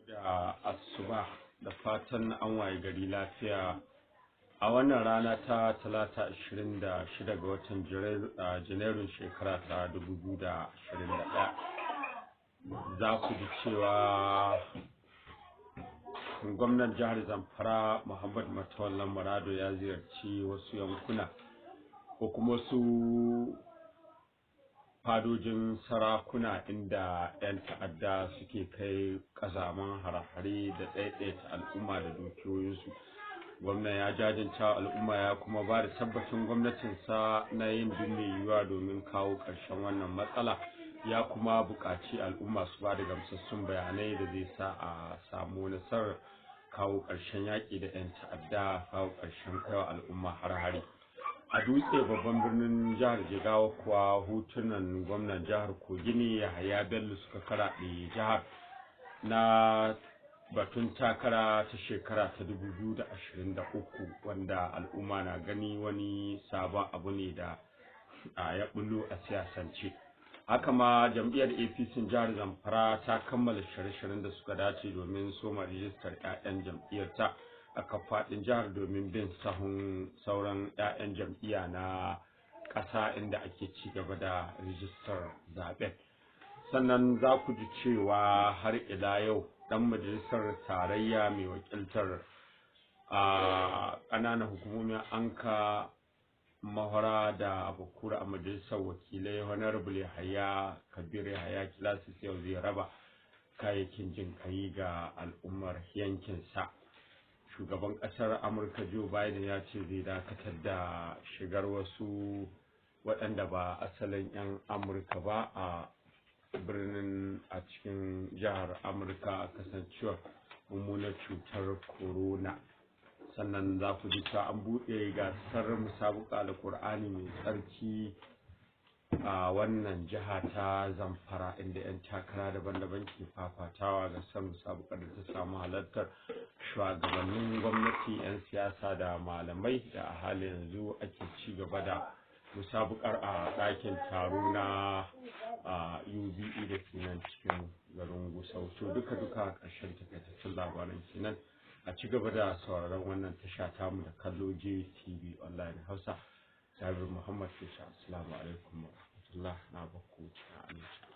da asuba da fatan an waye gari lafiya a wannan rana ta talata 26 ga watan janairun shekara ta 2021. Za ku ji cewa gwamnan jihar Zamfara Muhammad Matawallan Marado ya ziyarci wasu yankuna ko kuma wasu fadojin sarakuna inda 'yan ta'adda suke kai kazaman hare-hare da ɗaiɗaita al'umma da dukiyoyinsu. Gwamnan ya jajanta al'umma ya kuma ba da tabbacin gwamnatinsa na yin duk mai yiwuwa domin kawo ƙarshen wannan matsala, ya kuma buƙaci al'umma su ba da gamsassun bayanai da zai sa a samu nasarar kawo ƙarshen yaƙi da 'yan ta'adda, kawo ƙarshen kaiwa al'umma har-hare. A Dutse babban birnin jihar Jigawa kuwa hotunan gwamnan jihar Kogi ne Yahaya Bello suka karaɗe jihar na batun takara ta shekara ta 2023, wanda al'umma na gani wani sabon abu ne da ya bullo a siyasance. Haka ma jam'iyyar APC jihar Zamfara ta kammala shirye-shiryen da suka dace domin soma rijistar 'ya'yan jam'iyyarta a faɗin jihar domin bin sahun sauran 'ya'yan jam'iyya na ƙasa inda ake ci gaba da rijistar zaɓen. Sannan za ku ji cewa har ila yau ɗan majalisar tarayya mai wakiltar a ƙananan hukumomin Anka, Mahara da Bakura a majalisar wakilai Honorable Yahaya Kabir Yahaya Kilasis yau zai raba kayayyakin jin kai ga al'ummar yankinsa. Shugaban ƙasar Amurka Joe Biden ya ce zai dakatar da shigar wasu waɗanda ba asalin 'yan Amurka ba a birnin a cikin jihar Amurka a kasancewar mummunar cutar corona. Sannan za ku ji ta an buɗe gasar musabaka alƙur'ani mai tsarki a wannan jiha ta Zamfara inda 'yan takara daban-daban ke fafatawa gasar musabakar da ta samu halartar shugabannin gwamnati, 'yan siyasa da malamai, da a halin yanzu ake ci gaba da musabakar a ɗakin taro na UBE da ke nan cikin garin Gusau. To duka ƙarshen takaitaccen labaran kenan. A ci gaba da sauraron wannan tasha tamu da kallo JTV Online Hausa. Jabir Muhammad Fisha, assalamu alaikum wa rahmatullah, na bakku cikin aminci.